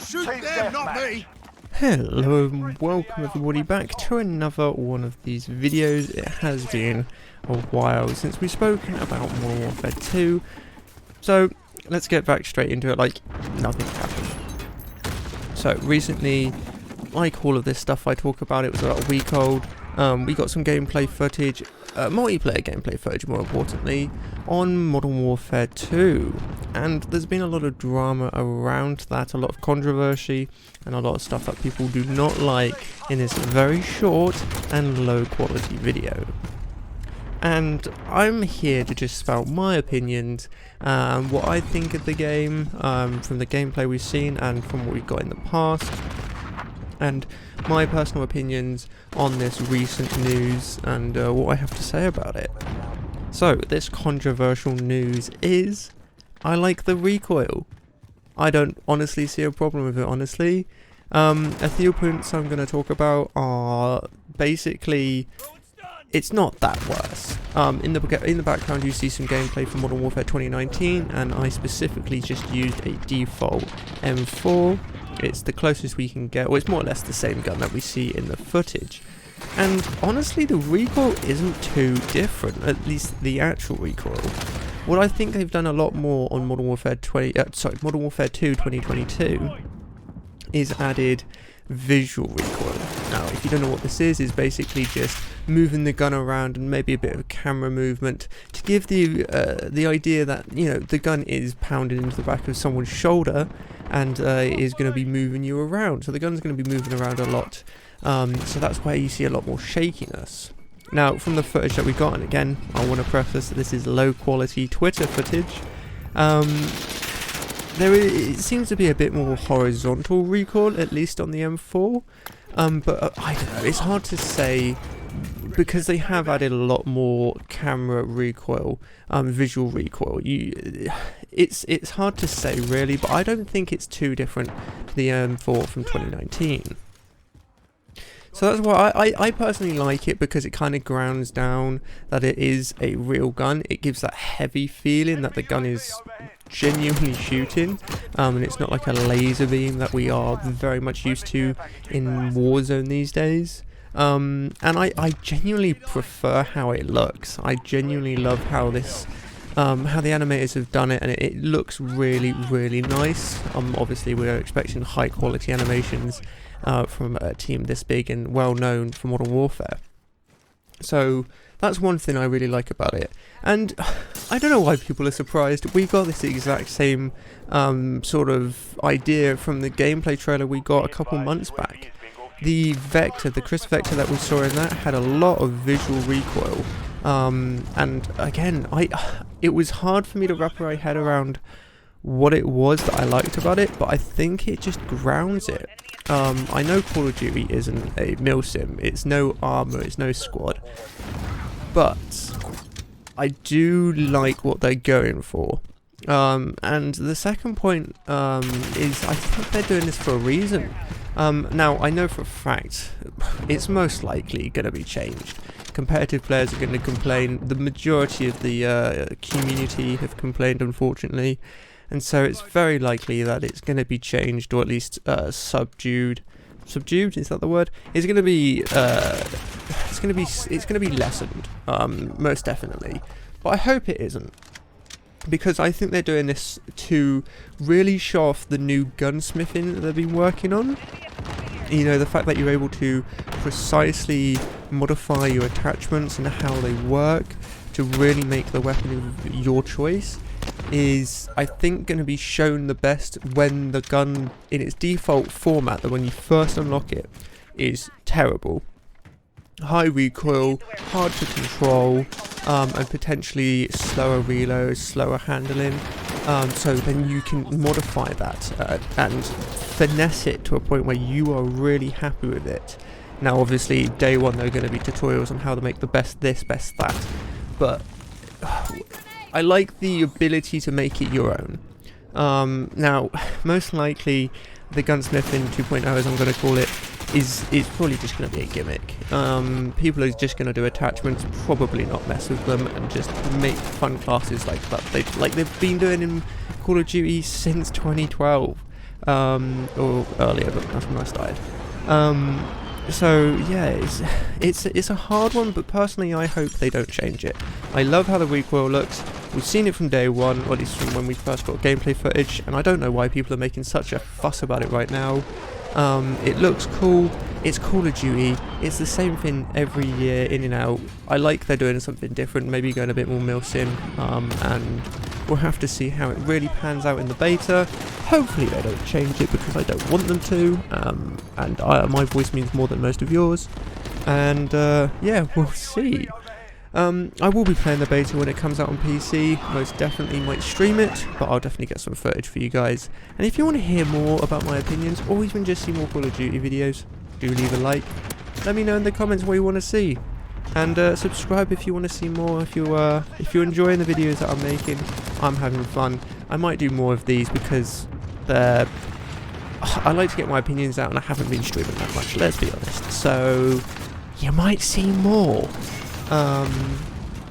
Shoot them, not me! Hello and welcome everybody back to another one of these videos. It has been a while since we've spoken about Modern Warfare 2, so let's get back straight into it like nothing happened. So recently, like all of this stuff I talk about, it was about a week old. We got some gameplay footage, multiplayer gameplay footage more importantly, on Modern Warfare 2. And there's been a lot of drama around that, a lot of controversy, and a lot of stuff that people do not like in this very short and low quality video. And I'm here to just spout my opinions, what I think of the game, from the gameplay we've seen and from what we've got in the past, and my personal opinions on this recent news and what I have to say about it. So, this controversial news is, I like the recoil. I don't honestly see a problem with it, honestly. A few points I'm going to talk about are basically, it's not that worse. In the background you see some gameplay from Modern Warfare 2019, and I specifically just used a default M4. It's the closest we can get, or it's more or less the same gun that we see in the footage. And honestly, the recoil isn't too different, at least the actual recoil. What I think they've done a lot more on Modern Warfare 2 2022 is added visual recoil. Now, if you don't know what this is basically just moving the gun around and maybe a bit of camera movement to give the idea that, you know, the gun is pounded into the back of someone's shoulder and is going to be moving you around. So the gun's going to be moving around a lot. So that's where you see a lot more shakiness. Now, from the footage that we got, and again, I want to preface that this is low quality Twitter footage, it seems to be a bit more horizontal recoil, at least on the M4, but I don't know, it's hard to say, because they have added a lot more camera recoil, visual recoil. It's hard to say really, but I don't think it's too different to the M4 from 2019. So that's why I personally like it, because it kind of grounds down that it is a real gun. It gives that heavy feeling that the gun is genuinely shooting, and it's not like a laser beam that we are very much used to in Warzone these days. And I genuinely prefer how it looks. I genuinely love how this, how the animators have done it, and it looks really, really nice. Obviously we're expecting high quality animations from a team this big and well known for Modern Warfare. So that's one thing I really like about it. And I don't know why people are surprised. We got this exact same sort of idea from the gameplay trailer we got a couple months back. The Vector, the Chris Vector that we saw in that, had a lot of visual recoil. And again, it was hard for me to wrap my head around what it was that I liked about it, but I think it just grounds it. I know Call of Duty isn't a milsim, it's no armor, it's no squad, but I do like what they're going for. And the second point is, I think they're doing this for a reason. Now, I know for a fact it's most likely going to be changed. Competitive players are going to complain. The majority of the community have complained, unfortunately. And so it's very likely that it's going to be changed, or at least subdued. Subdued, is that the word? It's going to be lessened, most definitely. But I hope it isn't, because I think they're doing this to really show off the new gunsmithing that they've been working on. You know, the fact that you're able to precisely modify your attachments and how they work to really make the weapon of your choice is, I think, going to be shown the best when the gun in its default format, that when you first unlock it, is terrible. High recoil, hard to control, and potentially slower reload, slower handling. So then you can modify that and finesse it to a point where you are really happy with it. Now obviously day one there are going to be tutorials on how to make the best this, best that, but I like the ability to make it your own. Now most likely the gunsmithing 2.0, as I'm going to call it, is probably just going to be a gimmick. People are just going to do attachments, probably not mess with them, and just make fun classes like that. They've been doing in Call of Duty since 2012. or earlier, but that's when I started. So yeah, it's a hard one, but personally I hope they don't change it. I love how the recoil looks. We've seen it from day one, or at least from when we first got gameplay footage, and I don't know why people are making such a fuss about it right now. It looks cool, it's Call of Duty, it's the same thing every year in and out. I like they're doing something different, maybe going a bit more milsim, and we'll have to see how it really pans out in the beta. Hopefully they don't change it because I don't want them to, and my voice means more than most of yours, and yeah, we'll see. I will be playing the beta when it comes out on PC, most definitely might stream it, but I'll definitely get some footage for you guys. And if you want to hear more about my opinions, or even just see more Call of Duty videos, do leave a like, let me know in the comments what you want to see. And subscribe if you want to see more, if you're enjoying the videos that I'm making, I'm having fun. I might do more of these because I like to get my opinions out and I haven't been streaming that much, let's be honest. So, you might see more.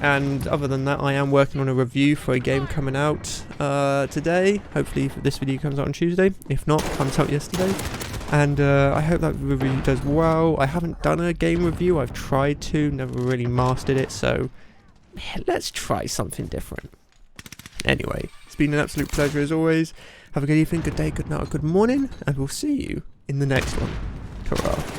And other than that, I am working on a review for a game coming out today. Hopefully this video comes out on Tuesday. If not, it comes out yesterday. And I hope that review does well. I haven't done a game review. I've tried to, never really mastered it. So yeah, let's try something different. Anyway, it's been an absolute pleasure as always. Have a good evening, good day, good night, or good morning. And we'll see you in the next one. Ta-ra.